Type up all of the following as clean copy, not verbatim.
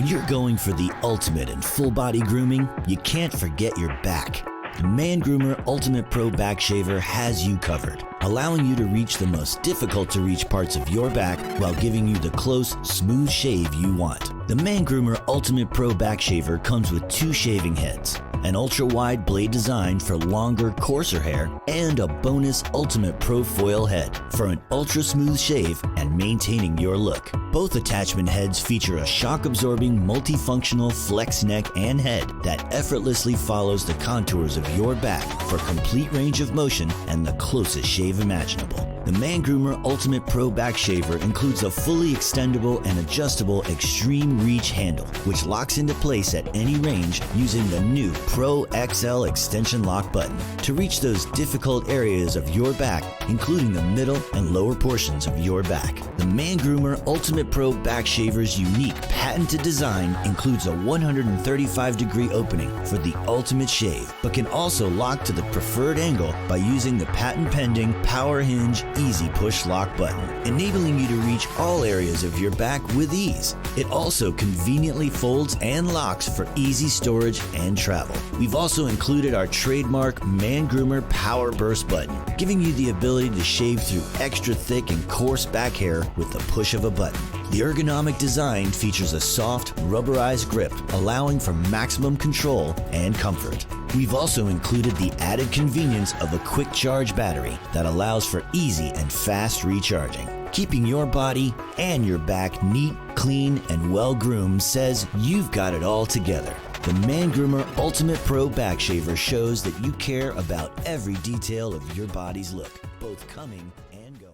When you're going for the ultimate in full body grooming, you can't forget your back. The MANGROOMER Ultimate Pro Back Shaver has you covered, allowing you to reach the most difficult to reach parts of your back while giving you the close, smooth shave you want. The MANGROOMER Ultimate Pro Back Shaver comes with 2 shaving heads, an ultra-wide blade design for longer, coarser hair, and a bonus Ultimate Pro Foil head for an ultra-smooth shave and maintaining your look. Both attachment heads feature a shock-absorbing, multifunctional flex neck and head that effortlessly follows the contours of your back for complete range of motion and the closest shave imaginable. The MANGROOMER Ultimate Pro Back Shaver includes a fully extendable and adjustable extreme reach handle, which locks into place at any range using the new Pro XL extension lock button to reach those difficult areas of your back, including the middle and lower portions of your back. The MANGROOMER Ultimate Pro Back Shaver's unique patented design includes a 135-degree opening for the ultimate shave, but can also lock to the preferred angle by using the patent-pending Power Hinge Easy Push Lock button, enabling you to reach all areas of your back with ease. It also conveniently folds and locks for easy storage and travel. We've also included our trademark MANGROOMER Power Burst button, giving you the ability to shave through extra thick and coarse back hair with the push of a button. The ergonomic design features a soft, rubberized grip, allowing for maximum control and comfort. We've also included the added convenience of a quick charge battery that allows for easy and fast recharging. Keeping your body and your back neat, clean, and well-groomed says you've got it all together. The MANGROOMER Ultimate Pro Back Shaver shows that you care about every detail of your body's look, both coming and going.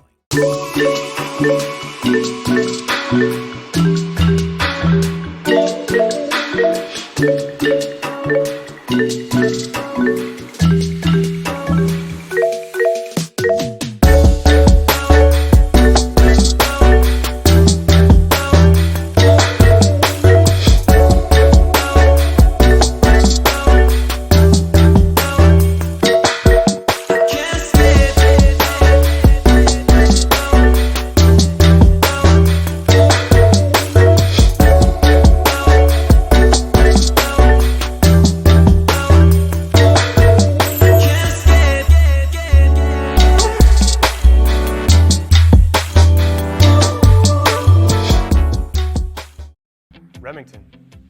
Remington,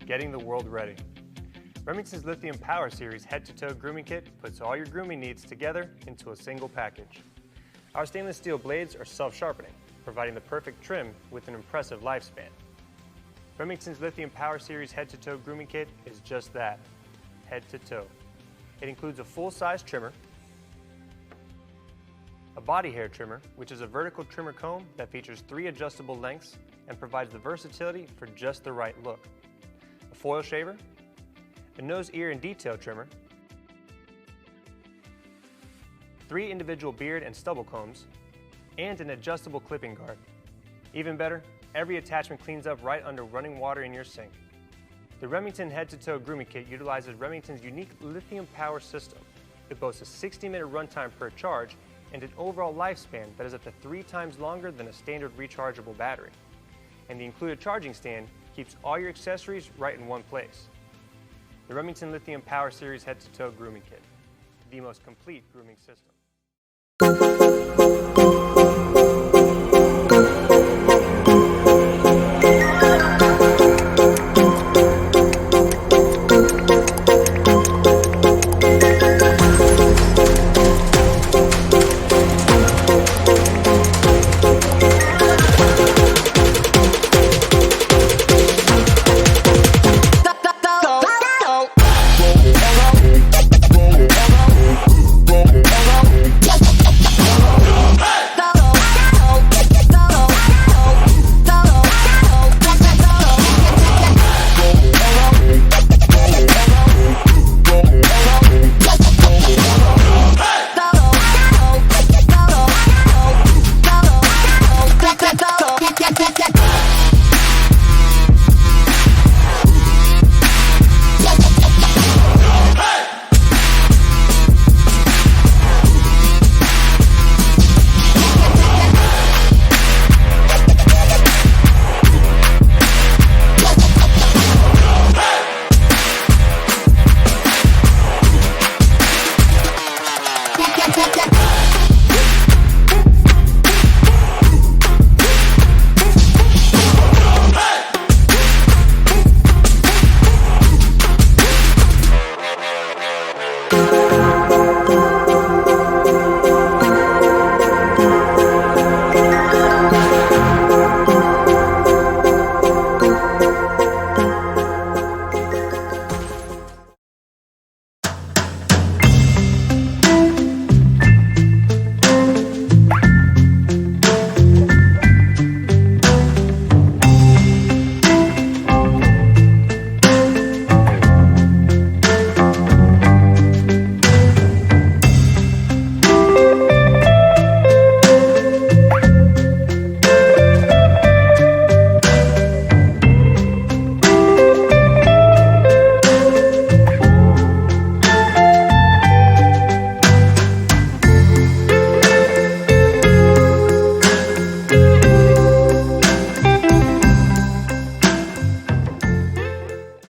getting the world ready. Remington's Lithium Power Series head-to-toe grooming kit puts all your grooming needs together into a single package. Our stainless steel blades are self-sharpening, providing the perfect trim with an impressive lifespan. Remington's Lithium Power Series head-to-toe grooming kit is just that, head-to-toe. It includes a full-size trimmer, a body hair trimmer, which is a vertical trimmer comb that features 3 adjustable lengths and provides the versatility for just the right look, a foil shaver, a nose, ear, and detail trimmer, 3 individual beard and stubble combs, and an adjustable clipping guard. Even better, every attachment cleans up right under running water in your sink. The Remington head-to-toe grooming kit utilizes Remington's unique lithium power system. It boasts a 60-minute runtime per charge and an overall lifespan that is up to 3 times longer than a standard rechargeable battery. And the included charging stand keeps all your accessories right in one place. The Remington Lithium Power Series head-to-toe grooming kit, the most complete grooming system.